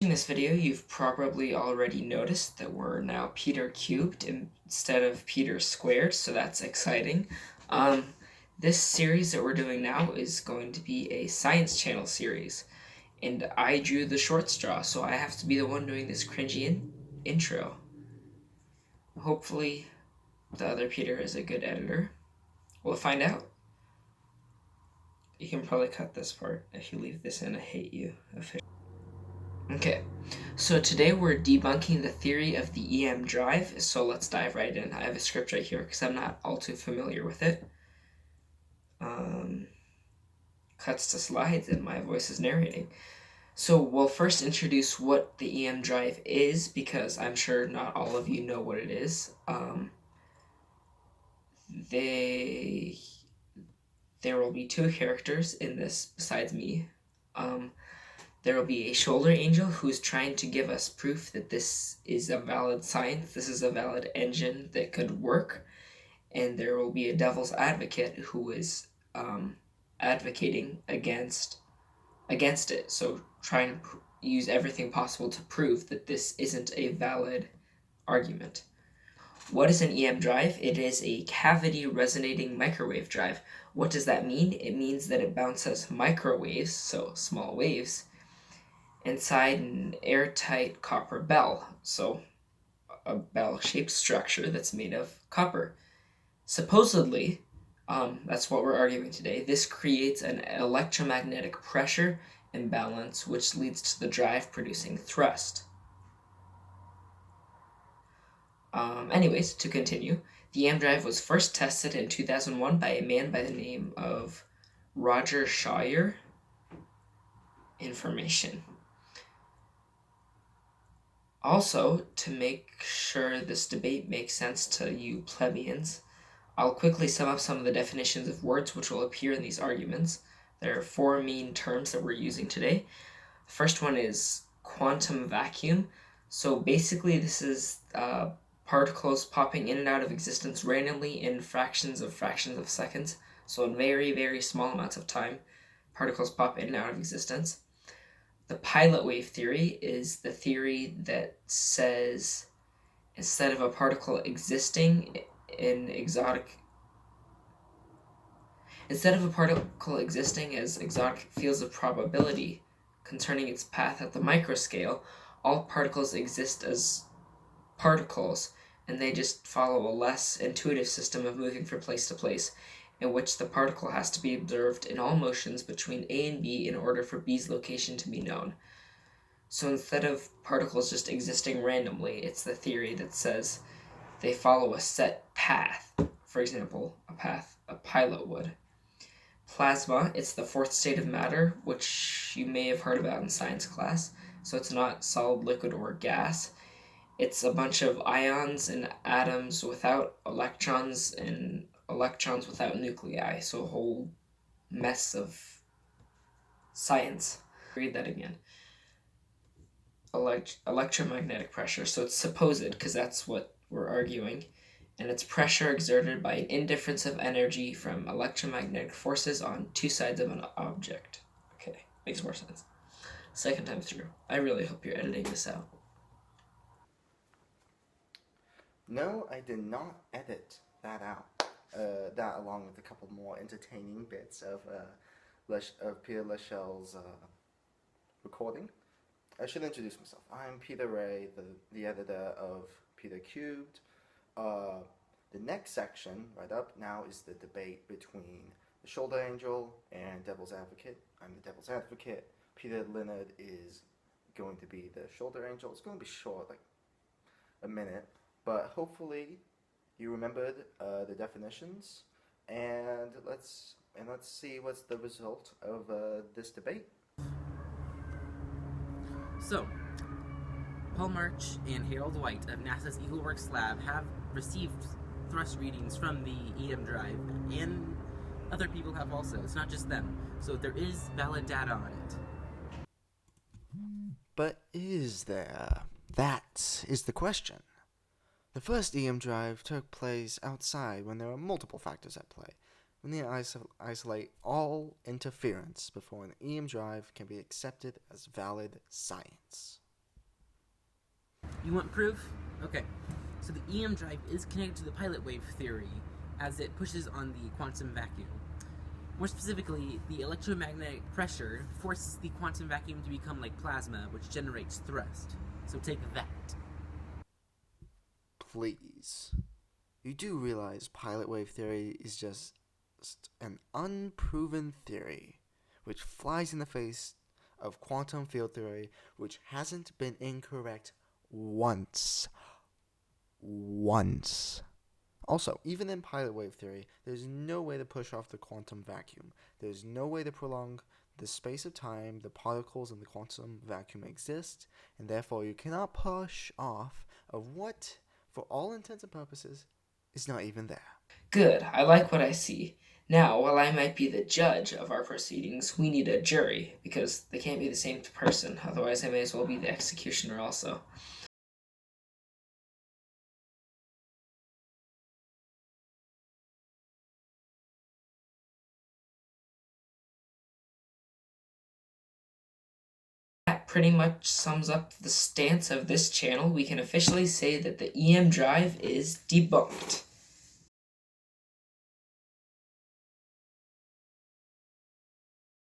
In this video, you've probably already noticed that we're now Peter cubed instead of Peter squared, so that's exciting. This series that we're doing now is going to be a Science Channel series, and I drew the short straw, so I have to be the one doing this cringy intro. Hopefully, the other Peter is a good editor. We'll find out. You can probably cut this part. If you leave this in, I hate you. Okay, so today we're debunking the theory of the EM drive, so let's dive right in. I have a script right here because I'm not all too familiar with it. Cuts to slides and my voice is narrating. So we'll first introduce what the EM drive is, because I'm sure not all of you know what it is. There will be two characters in this besides me. There will be a shoulder angel who's trying to give us proof that this is a valid science, this is a valid engine that could work. And there will be a devil's advocate who is advocating against it. So trying to use everything possible to prove that this isn't a valid argument. What is an EM drive? It is a cavity resonating microwave drive. What does that mean? It means that it bounces microwaves, so small waves, inside an airtight copper bell, so a bell-shaped structure that's made of copper. Supposedly, that's what we're arguing today, this creates an electromagnetic pressure imbalance which leads to the drive producing thrust. Anyways, to continue, the EM drive was first tested in 2001 by a man by the name of Roger Shawyer. Information. Also, to make sure this debate makes sense to you plebeians, I'll quickly sum up some of the definitions of words which will appear in these arguments. There are four main terms that we're using today. The first one is quantum vacuum. So basically this is particles popping in and out of existence randomly in fractions of seconds. So in very, very small amounts of time, particles pop in and out of existence. The pilot wave theory is the theory that says instead of a particle existing as exotic fields of probability concerning its path at the microscale, all particles exist as particles, and they just follow a less intuitive system of moving from place to place, in which the particle has to be observed in all motions between A and B in order for B's location to be known. So instead of particles just existing randomly, it's the theory that says they follow a set path. For example, a path a pilot would. Plasma, it's the fourth state of matter, which you may have heard about in science class. So it's not solid, liquid, or gas. It's a bunch of ions and atoms without electrons and electrons without nuclei. So a whole mess of science. Read that again. Electromagnetic pressure. So it's supposed, because that's what we're arguing. And it's pressure exerted by an indifference of energy from electromagnetic forces on two sides of an object. Okay, makes more sense. Second time through. I really hope you're editing this out. No, I did not edit that out. That along with a couple more entertaining bits of Peter Lashell's recording. I should introduce myself. I'm Peter Ray, the editor of Peter Cubed. The next section, right up now, is the debate between the shoulder angel and devil's advocate. I'm the devil's advocate. Peter Leonard is going to be the shoulder angel. It's going to be short, like a minute, but hopefully you remembered the definitions, and let's see what's the result of this debate. So, Paul March and Harold White of NASA's Eagle Works lab have received thrust readings from the EM drive, and other people have also. It's not just them. So there is valid data on it. But is there? That is the question. The first EM drive took place outside when there were multiple factors at play. We need to isolate all interference before an EM drive can be accepted as valid science. You want proof? Okay. So the EM drive is connected to the pilot wave theory as it pushes on the quantum vacuum. More specifically, the electromagnetic pressure forces the quantum vacuum to become like plasma, which generates thrust. So take that. Please. You do realize pilot wave theory is just an unproven theory, which flies in the face of quantum field theory, which hasn't been incorrect once. Also, even in pilot wave theory, there's no way to push off the quantum vacuum. There's no way to prolong the space of time the particles in the quantum vacuum exist, and therefore you cannot push off of what, for all intents and purposes, is not even there. Good, I like what I see. Now, while I might be the judge of our proceedings, we need a jury, because they can't be the same person, otherwise I may as well be the executioner also. That pretty much sums up the stance of this channel. We can officially say that the EM drive is debunked.